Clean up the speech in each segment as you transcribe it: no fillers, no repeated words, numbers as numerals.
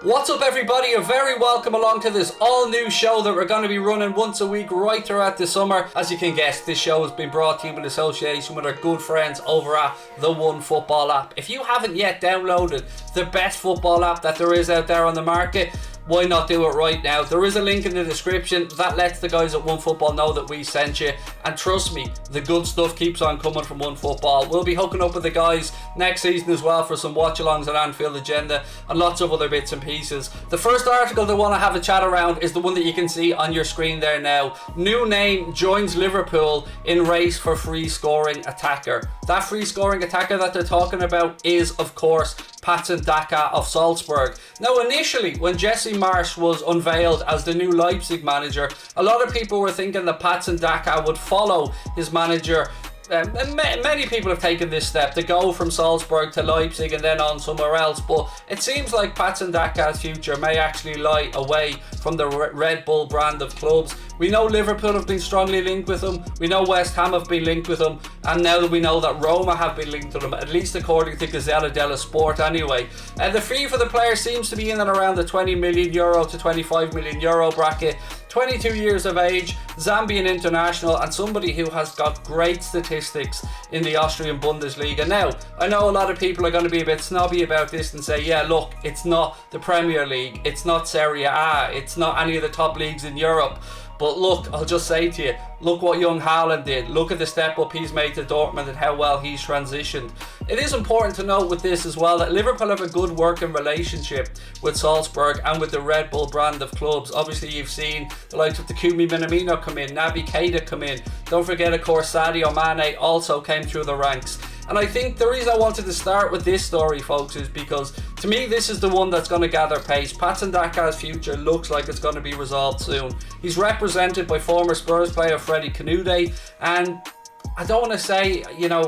What's up everybody, you're very welcome along to this all new show that we're going to be running once a week right throughout the summer. As you can guess, this show has been brought to you in association with our good friends over at the One Football app. If you haven't yet downloaded the best football app that there is out there on the market, why not do it right now? There is a link in the description that lets the guys at One Football know that we sent you, and trust me, the good stuff keeps on coming from One Football. We'll be hooking up with the guys next season as well for some watch-alongs at Anfield agenda and lots of other bits and pieces. The first article they want to have a chat around is the one that you can see on your screen there now. New name joins Liverpool in race for free scoring attacker. That free scoring attacker that they're talking about is, of course, Daka of Salzburg. Now, initially, when Jesse Marsch was unveiled as the new Leipzig manager, a lot of people were thinking that Daka would follow his manager. Many people have taken this step to go from Salzburg to Leipzig and then on somewhere else, but it seems like Daka's future may actually lie away from the Red Bull brand of clubs. We know Liverpool have been strongly linked with him, we know West Ham have been linked with him, and now that we know that Roma have been linked with him, at least according to Gazzetta dello Sport anyway. The fee for the player seems to be in and around the €20 million to €25 million bracket. 22 years of age, Zambian international, and somebody who has got great statistics in the Austrian Bundesliga. Now, I know a lot of people are going to be a bit snobby about this and say, yeah, look, it's not the Premier League, it's not Serie A, it's not any of the top leagues in Europe. But look, I'll just say to you, look what young Haaland did. Look at the step up he's made to Dortmund and how well he's transitioned. It is important to note with this as well that Liverpool have a good working relationship with Salzburg and with the Red Bull brand of clubs. Obviously, you've seen the likes of Takumi Minamino come in, Naby Keita come in. Don't forget, of course, Sadio Mane also came through the ranks. And I think the reason I wanted to start with this story, folks, is because to me this is the one that's going to gather pace. Daka's future looks like it's going to be resolved soon. He's represented by former Spurs player Freddie Kanude, and I don't want to say,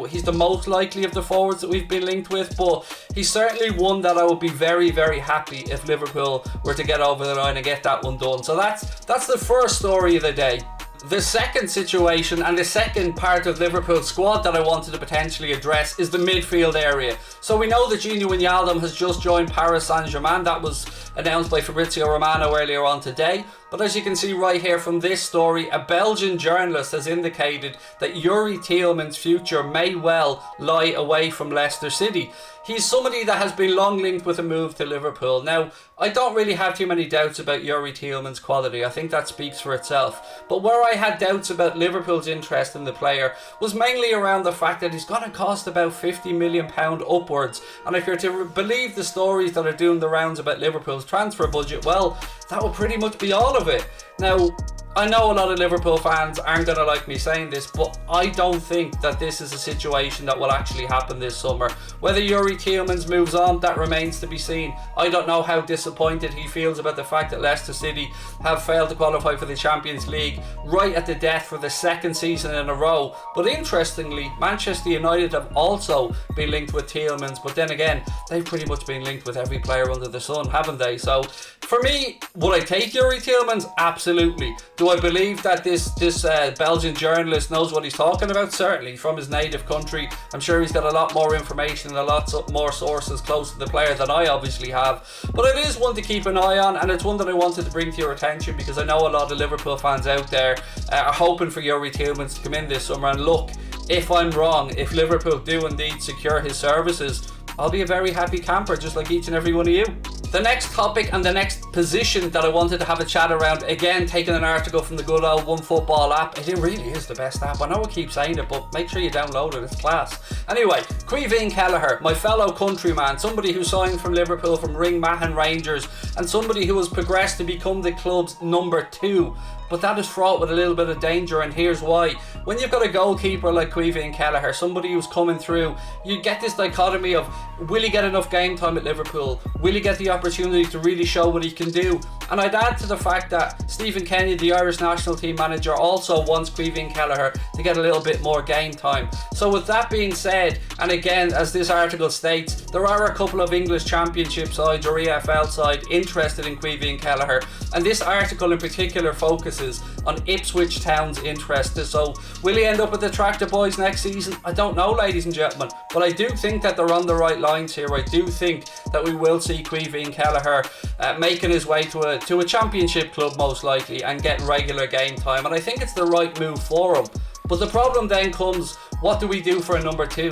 he's the most likely of the forwards that we've been linked with, but he's certainly one that I would be very, very happy if Liverpool were to get over the line and get that one done. So that's the first story of the day. The second situation and the second part of Liverpool's squad that I wanted to potentially address is the midfield area. So we know that Gini Wijnaldum has just joined Paris Saint-Germain. That was announced by Fabrizio Romano earlier on today. But as you can see right here from this story, a Belgian journalist has indicated that Youri Tielemans' future may well lie away from Leicester City. He's somebody that has been long linked with a move to Liverpool. Now, I don't really have too many doubts about Youri Tielemans' quality. I think that speaks for itself. But where I had doubts about Liverpool's interest in the player was mainly around the fact that he's going to cost about £50 million upwards. And if you're to believe the stories that are doing the rounds about Liverpool's transfer budget, well, that will pretty much be all of it. Now, I know a lot of Liverpool fans aren't going to like me saying this, but I don't think that this is a situation that will actually happen this summer. Whether Youri Tielemans moves on, that remains to be seen. I don't know how disappointed he feels about the fact that Leicester City have failed to qualify for the Champions League right at the death for the second season in a row. But interestingly, Manchester United have also been linked with Tielemans, but then again, they've pretty much been linked with every player under the sun, haven't they? So, for me, would I take Youri Tielemans? Absolutely. Do I believe that this Belgian journalist knows what he's talking about? Certainly, from his native country. I'm sure he's got a lot more information and a lot more sources close to the player than I obviously have. But it is one to keep an eye on, and it's one that I wanted to bring to your attention because I know a lot of Liverpool fans out there are hoping for Youri Tielemans to come in this summer. And look, if I'm wrong, if Liverpool do indeed secure his services, I'll be a very happy camper, just like each and every one of you. The next topic and the next position that I wanted to have a chat around, again taking an article from the good old One Football app. It really is the best app. I know I keep saying it, but make sure you download it, it's class. Anyway, Kelleher, my fellow countryman, somebody who signed from Liverpool from Ringmahon Rangers, and somebody who has progressed to become the club's number 2. But that is fraught with a little bit of danger, and here's why. When you've got a goalkeeper like Kelleher, somebody who's coming through, you get this dichotomy of, will he get enough game time at Liverpool? Will he get the opportunity to really show what he can do? And I'd add to the fact that Stephen Kenny, the Irish national team manager, also wants Kelleher to get a little bit more game time. So with that being said, and again, as this article states, there are a couple of English Championship sides or EFL side interested in Kelleher, and this article in particular focuses on Ipswich Town's interest. So will he end up with the Tractor Boys next season? I don't know, ladies and gentlemen, but I do think that they're on the right lines here. I do think that we will see Caoimhín Kelleher making his way to a championship club most likely and getting regular game time, and I think it's the right move for him. But the problem then comes, what do we do for a number 2?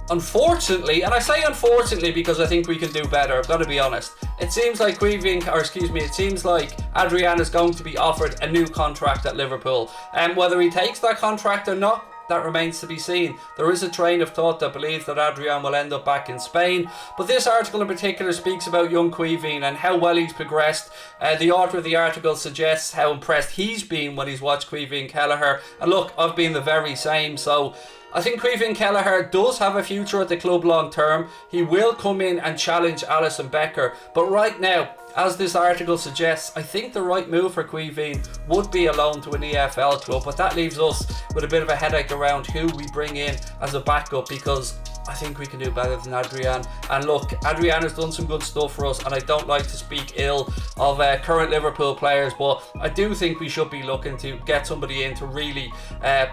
Unfortunately, and I say unfortunately because I think we can do better, I've got to be honest, it seems like it seems like Adrian is going to be offered a new contract at Liverpool, and whether he takes that contract or not, that remains to be seen. There is a train of thought that believes that Adrian will end up back in Spain, but this article in particular speaks about young Caoimhín and how well he's progressed. The author of the article suggests how impressed he's been when he's watched Caoimhín Kelleher, and look, I've been the very same. So I think Caoimhín Kelleher does have a future at the club long term. He will come in and challenge Alisson Becker, but right now, as this article suggests, I think the right move for Caoimhín would be a loan to an EFL club, but that leaves us with a bit of a headache around who we bring in as a backup, because I think we can do better than Adrian. And look, Adrian has done some good stuff for us, and I don't like to speak ill of current Liverpool players, but I do think we should be looking to get somebody in to really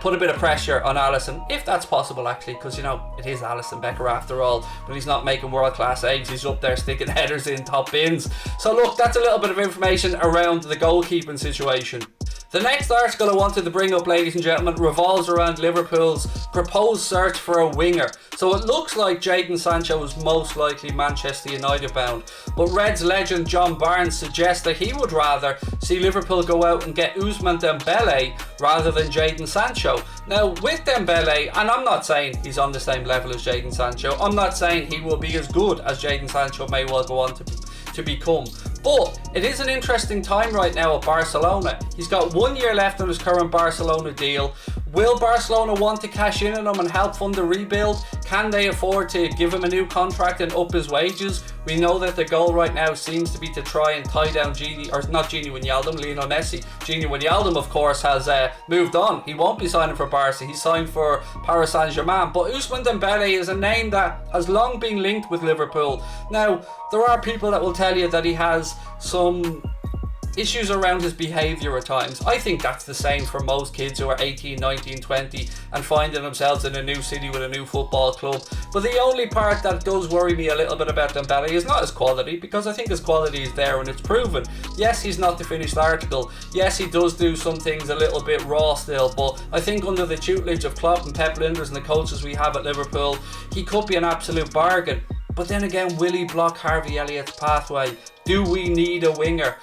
put a bit of pressure on Alisson, if that's possible actually, because you know, it is Alisson Becker after all, but he's not making world class saves, he's up there sticking headers in top bins. So look, that's a little bit of information around the goalkeeping situation. The next article I wanted to bring up, ladies and gentlemen, revolves around Liverpool's proposed search for a winger. So it looks like Jadon Sancho is most likely Manchester United bound, but Reds legend John Barnes suggests that he would rather see Liverpool go out and get Ousmane Dembele rather than Jadon Sancho. Now with Dembele, and I'm not saying he's on the same level as Jadon Sancho, I'm not saying he will be as good as Jadon Sancho may well go on to become, but it is an interesting time right now at Barcelona. He's got 1 year left on his current Barcelona deal. Will Barcelona want to cash in on him and help fund the rebuild? Can they afford to give him a new contract and up his wages? We know that the goal right now seems to be to try and tie down Lionel Messi. Gini Wijnaldum, of course, has moved on. He won't be signing for Barca. He's signed for Paris Saint-Germain. But Ousmane Dembele is a name that has long been linked with Liverpool. Now, there are people that will tell you that he has some issues around his behaviour at times. I think that's the same for most kids who are 18, 19, 20 and finding themselves in a new city with a new football club. But the only part that does worry me a little bit about Dembele is not his quality, because I think his quality is there and it's proven. Yes, he's not the finished article. Yes, he does do some things a little bit raw still, but I think under the tutelage of Klopp and Pep Linders and the coaches we have at Liverpool, he could be an absolute bargain. But then again, will he block Harvey Elliott's pathway? Do we need a winger?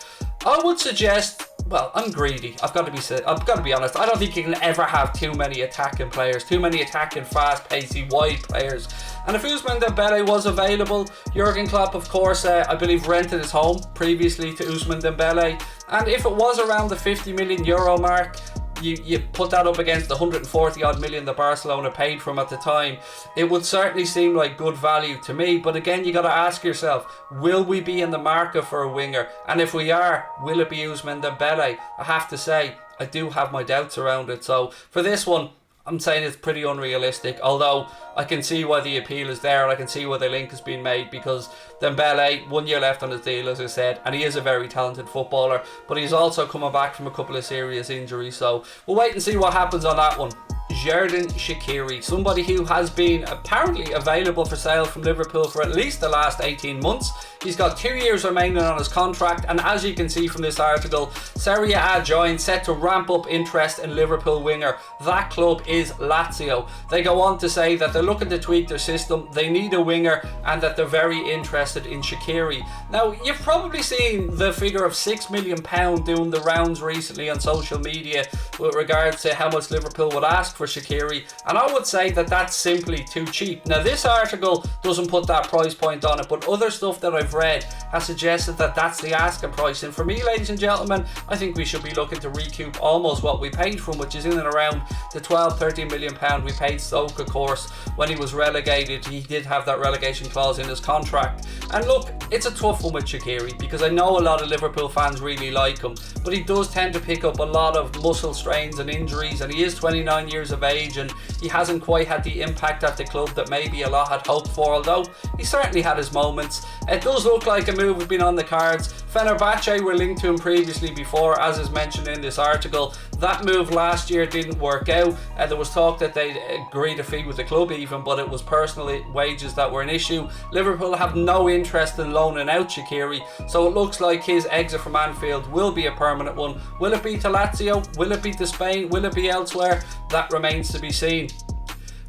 I would suggest, well, I'm greedy. I've got to be honest. I don't think you can ever have too many attacking players, too many attacking, fast-paced, wide players. And if Ousmane Dembele was available, Jurgen Klopp, of course, I believe rented his home previously to Ousmane Dembele. And if it was around the €50 million mark, you put that up against the 140 odd million that Barcelona paid for him at the time, it would certainly seem like good value to me. But again, you got to ask yourself, will we be in the market for a winger? And if we are, will it be Ousmane Dembele? I have to say, I do have my doubts around it. So for this one, I'm saying it's pretty unrealistic, although I can see why the appeal is there and I can see why the link has been made, because Dembele, 1 year left on his deal, as I said, and he is a very talented footballer, but he's also coming back from a couple of serious injuries, so we'll wait and see what happens on that one. Xherdan Shaqiri, somebody who has been apparently available for sale from Liverpool for at least the last 18 months. He's got 2 years remaining on his contract, and as you can see from this article, Serie A giant set to ramp up interest in Liverpool winger. That club is Lazio. They go on to say that they're looking to tweak their system, they need a winger, and that they're very interested in Shaqiri. Now, you've probably seen the figure of £6 million doing the rounds recently on social media with regards to how much Liverpool would ask for Shaqiri, and I would say that that's simply too cheap. Now, this article doesn't put that price point on it, but other stuff that I've read has suggested that that's the asking price, and for me, ladies and gentlemen, I think we should be looking to recoup almost what we paid for him, which is in and around the 12-13 million pound we paid Stoke, of course, when he was relegated. He did have that relegation clause in his contract. And look, it's a tough one with Shaqiri, because I know a lot of Liverpool fans really like him, but he does tend to pick up a lot of muscle strains and injuries, and he is 29 years of age, and he hasn't quite had the impact at the club that maybe a lot had hoped for, although he certainly had his moments. It does does look like a move has been on the cards. Fenerbahce were linked to him previously before, as is mentioned in this article. That move last year didn't work out. There was talk that they'd agreed a fee with the club even, but it was personal wages that were an issue. Liverpool have no interest in loaning out Shaqiri, so it looks like his exit from Anfield will be a permanent one. Will it be to Lazio? Will it be to Spain? Will it be elsewhere? That remains to be seen.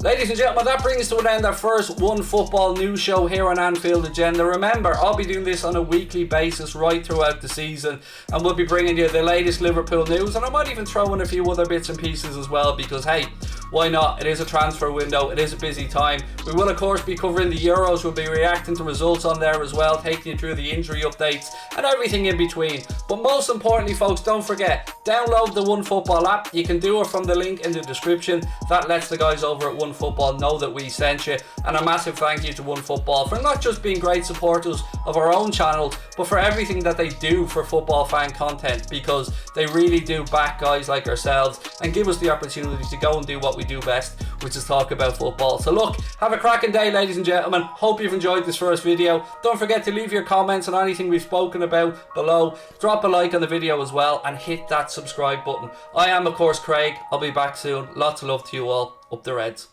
Ladies and gentlemen, that brings to an end our first One Football news show here on Anfield Agenda. Remember, I'll be doing this on a weekly basis right throughout the season, and we'll be bringing you the latest Liverpool news, and I might even throw in a few other bits and pieces as well, because hey, why not? It is a transfer window, it is a busy time. We will of course be covering the Euros, we'll be reacting to results on there as well, taking you through the injury updates and everything in between. But most importantly folks, don't forget, download the One Football app. You can do it from the link in the description. That lets the guys over at One Football know that we sent you, and a massive thank you to One Football for not just being great supporters of our own channel, but for everything that they do for football fan content, because they really do back guys like ourselves and give us the opportunity to go and do what we do best, which is talk about football. So look, have a cracking day ladies and gentlemen. Hope you've enjoyed this first video. Don't forget to leave your comments on anything we've spoken about below. Drop a like on the video as well, and hit that subscribe button. I am of course Craig. I'll be back soon. Lots of love to you all. Up the Reds.